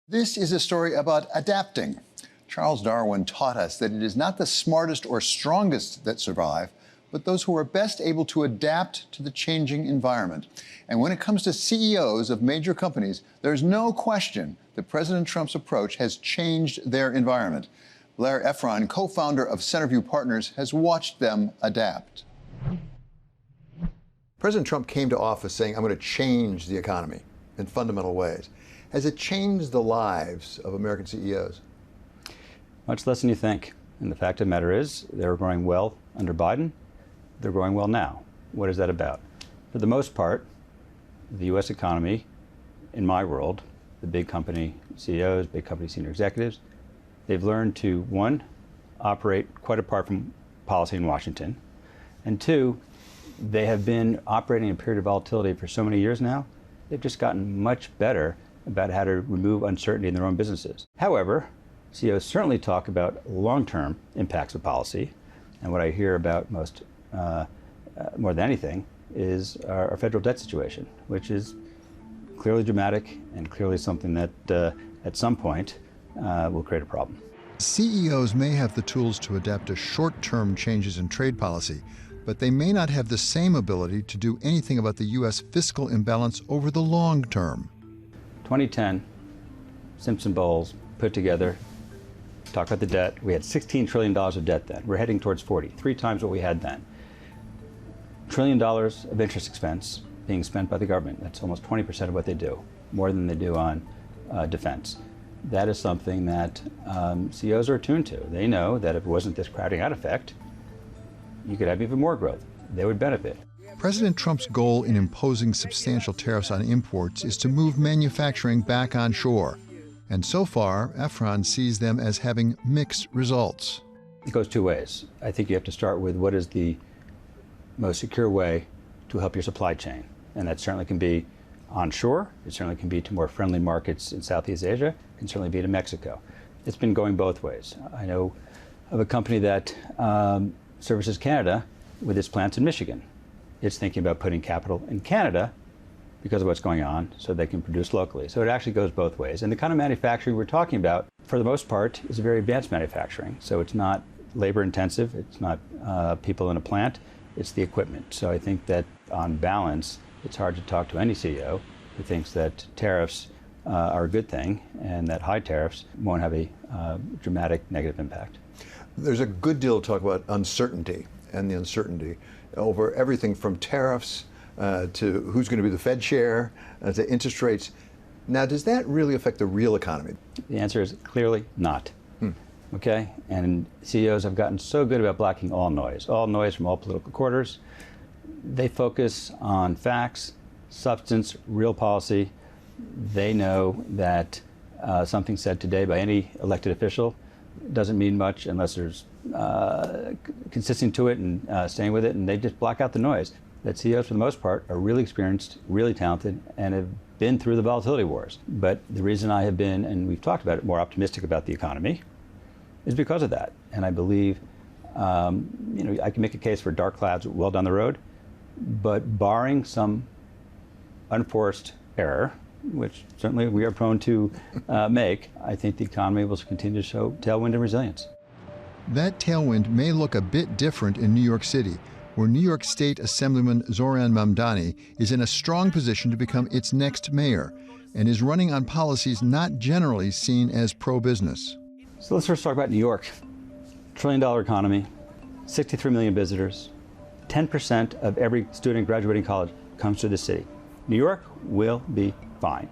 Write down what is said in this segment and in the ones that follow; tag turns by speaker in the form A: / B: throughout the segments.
A: This is a story about adapting. Charles Darwin taught us that it is not the smartest or strongest that survive, but those who are best able to adapt to the changing environment. And when it comes to CEOs of major companies, there's no question that President Trump's approach has changed their environment. Blair Effron, co-founder of Centerview Partners, has watched them adapt. President Trump came to office saying, I'm going to change the economy in fundamental ways. Has it changed the lives of American CEOs?
B: Much less than you think. And the fact of the matter is, they were growing well under Biden. They're growing well now. What is that about? For the most part, the U.S. economy, in my world, the big company CEOs, big company senior executives, they've learned to, one, operate quite apart from policy in Washington, and two, they have been operating in a period of volatility for so many years now, they've just gotten much better about how to remove uncertainty in their own businesses. However, CEOs certainly talk about long-term impacts of policy, and what I hear about most, more than anything, is our federal debt situation, which is clearly dramatic and clearly something that at some point will create a problem.
A: CEOs may have the tools to adapt to short-term changes in trade policy, but they may not have the same ability to do anything about the U.S. fiscal imbalance over the long term.
B: 2010, Simpson Bowles put together, talk about the debt. We had $16 trillion of debt then. We're heading towards 40, 3 times what we had then. $1 trillion of interest expense being spent by the government. That's almost 20% of what they do, more than they do on defense. That is something that CEOs are attuned to. They know that if it wasn't this crowding out effect, you could have even more growth. They would benefit.
A: President Trump's goal in imposing substantial tariffs on imports is to move manufacturing back on shore. And so far, Effron sees them as having mixed results.
B: It goes 2 ways. I think you have to start with what is the most secure way to help your supply chain. And that certainly can be onshore. It certainly can be to more friendly markets in Southeast Asia. It can certainly be to Mexico. It's been going both ways. I know of a company that services Canada with its plants in Michigan. It's thinking about putting capital in Canada because of what's going on so they can produce locally. So it actually goes both ways. And the kind of manufacturing we're talking about, for the most part, is very advanced manufacturing. So it's not labor intensive, it's not people in a plant, it's the equipment. So I think that on balance, it's hard to talk to any CEO who thinks that tariffs are a good thing and that high tariffs won't have a dramatic negative impact.
A: There's a good deal of talk about uncertainty and the uncertainty over everything from tariffs to who's going to be the Fed chair, to interest rates. Now, does that really affect the real economy?
B: The answer is clearly not. Okay? And CEOs have gotten so good about blocking all noise from all political quarters. They focus on facts, substance, real policy. They know that something said today by any elected official doesn't mean much unless there's consisting to it and staying with it, and they just block out the noise. That CEOs, for the most part, are really experienced, really talented, and have been through the volatility wars. But the reason I have been, and we've talked about it, more optimistic about the economy is because of that. And I believe, I can make a case for dark clouds well down the road, but barring some unforced error, which certainly we are prone to make, I think the economy will continue to show tailwind and resilience.
A: That tailwind may look a bit different in New York City, where New York State Assemblyman Zohran Mamdani is in a strong position to become its next mayor and is running on policies not generally seen as pro-business.
B: So let's first talk about New York. $1 trillion economy, 63 million visitors, 10% of every student graduating college comes to the city. New York will be fine.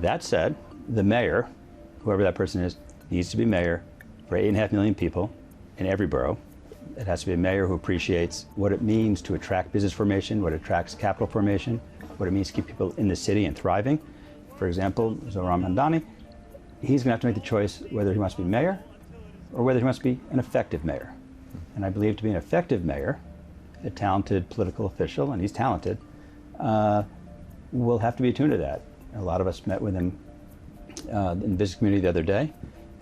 B: That said, the mayor, whoever that person is, needs to be mayor for 8.5 million people in every borough. It has to be a mayor who appreciates what it means to attract business formation, what attracts capital formation, what it means to keep people in the city and thriving. For example, Zohran Mamdani, he's going to have to make the choice whether he wants to be mayor or whether he wants to be an effective mayor. And I believe to be an effective mayor, a talented political official, and he's talented, will have to be attuned to that. A lot of us met with him in the business community the other day,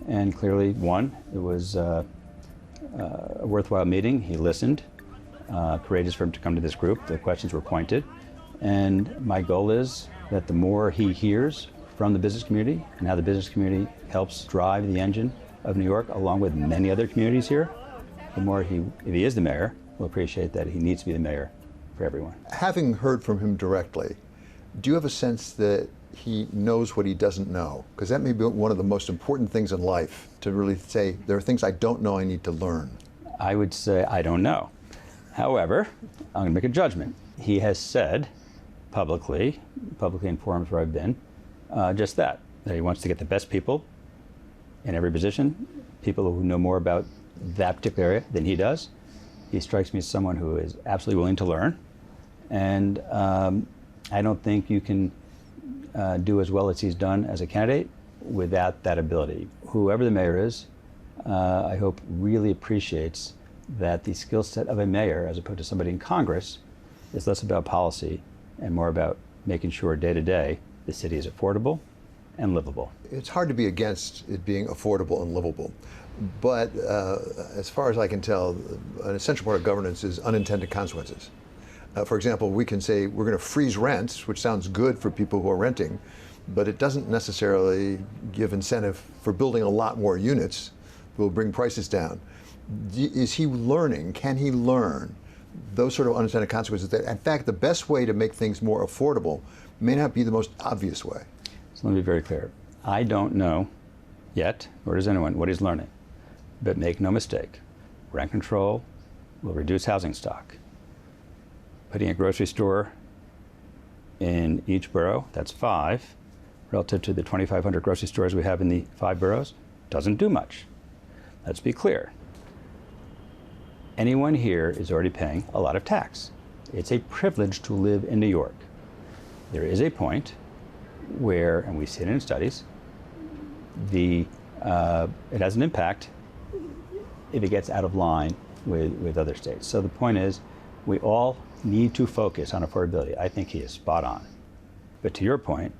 B: and clearly, one, it was a worthwhile meeting. He listened, courageous for him to come to this group. The questions were pointed, and my goal is that the more he hears from the business community and how the business community helps drive the engine of New York, along with many other communities here, the more if he is the mayor, will appreciate that he needs to be the mayor for everyone.
A: Having heard from him directly, do you have a sense that he knows what he doesn't know? Because that may be one of the most important things in life, to really say, there are things I don't know I need to learn.
B: I would say I don't know. However, I'm going to make a judgment. He has said publicly in forums where I've been, just that he wants to get the best people in every position, people who know more about that particular area than he does. He strikes me as someone who is absolutely willing to learn, and I don't think you can do as well as he's done as a candidate without that ability. Whoever the mayor is, I hope really appreciates that the skill set of a mayor, as opposed to somebody in Congress, is less about policy and more about making sure day to day the city is affordable and livable.
A: It's hard to be against it being affordable and livable. But as far as I can tell, an essential part of governance is unintended consequences. For example, we can say we're going to freeze rents, which sounds good for people who are renting, but it doesn't necessarily give incentive for building a lot more units. Will bring prices down. Is he learning? Can he learn those sort of unintended consequences? That, in fact, the best way to make things more affordable may not be the most obvious way.
B: So let me be very clear. I don't know yet, nor does anyone, what he's learning. But make no mistake, rent control will reduce housing stock. Putting a grocery store in each borough, that's 5, relative to the 2,500 grocery stores we have in the 5 boroughs, doesn't do much. Let's be clear. Anyone here is already paying a lot of tax. It's a privilege to live in New York. There is a point where, and we see it in studies, it has an impact if it gets out of line with other states. So the point is, we all need to focus on affordability. I think he is spot on. But to your point,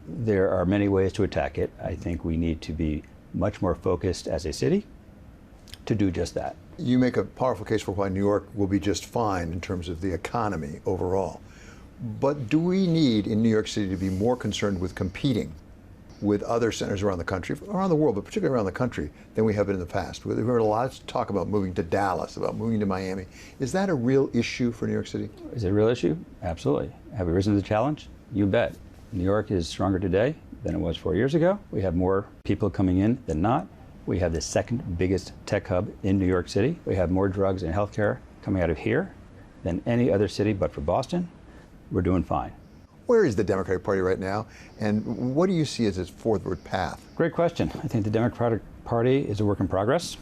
B: there are many ways to attack it. I think we need to be much more focused as a city to do just that.
A: You make a powerful case for why New York will be just fine in terms of the economy overall. But do we need in New York City to be more concerned with competing with other centers around the country, around the world, but particularly around the country, than we have been in the past? We've heard a lot of talk about moving to Dallas, about moving to Miami. Is that a real issue for New York City?
B: Is it a real issue? Absolutely. Have we risen to the challenge? You bet. New York is stronger today than it was 4 years ago. We have more people coming in than not. We have the second biggest tech hub in New York City. We have more drugs and healthcare coming out of here than any other city but for Boston. We're doing fine.
A: Where is the Democratic Party right now, and what do you see as its forward path?
B: Great question. I think the Democratic Party is a work in progress,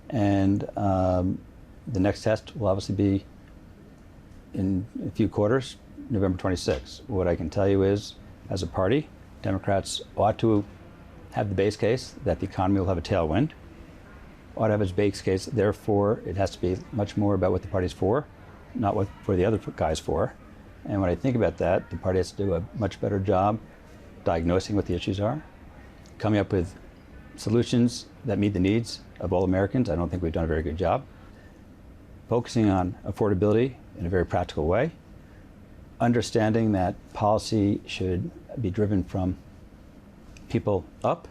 B: and the next test will obviously be in a few quarters, November 26th. What I can tell you is, as a party, Democrats ought to have the base case that the economy will have a tailwind, ought to have its base case, therefore it has to be much more about what the party's for, not what for the other guys for. And when I think about that, the party has to do a much better job diagnosing what the issues are, coming up with solutions that meet the needs of all Americans. I don't think we've done a very good job. Focusing on affordability in a very practical way, understanding that policy should be driven from people up,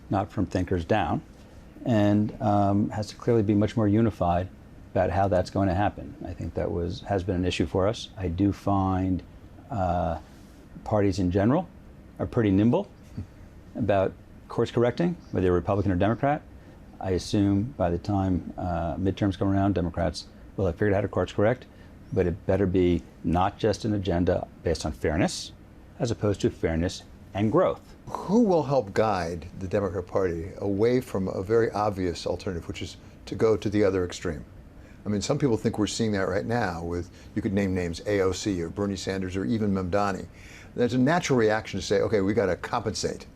B: not from thinkers down, and has to clearly be much more unified about how that's going to happen. I think that has been an issue for us. I do find parties in general are pretty nimble about course correcting, whether you're Republican or Democrat. I assume by the time midterms come around, Democrats will have figured out how to course correct, but it better be not just an agenda based on fairness, as opposed to fairness and growth.
A: Who will help guide the Democratic Party away from a very obvious alternative, which is to go to the other extreme? I mean, some people think we're seeing that right now with, you could name names, AOC or Bernie Sanders or even Mamdani. There's a natural reaction to say, okay, we got to compensate.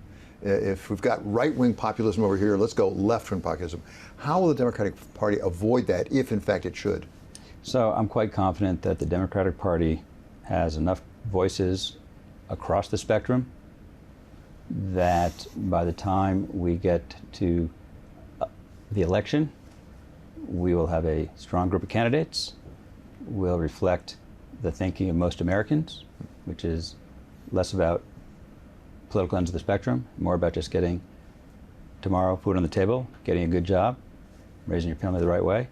A: If we've got right-wing populism over here, let's go left-wing populism. How will the Democratic Party avoid that if, in fact, it should?
B: So I'm quite confident that the Democratic Party has enough voices across the spectrum that by the time we get to the election, we will have a strong group of candidates, will reflect the thinking of most Americans, which is less about political ends of the spectrum, more about just getting tomorrow food on the table, getting a good job, raising your family the right way.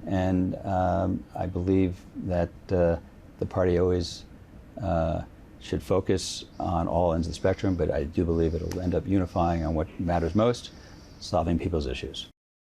B: And I believe that the party always should focus on all ends of the spectrum, but I do believe it'll end up unifying on what matters most, solving people's issues.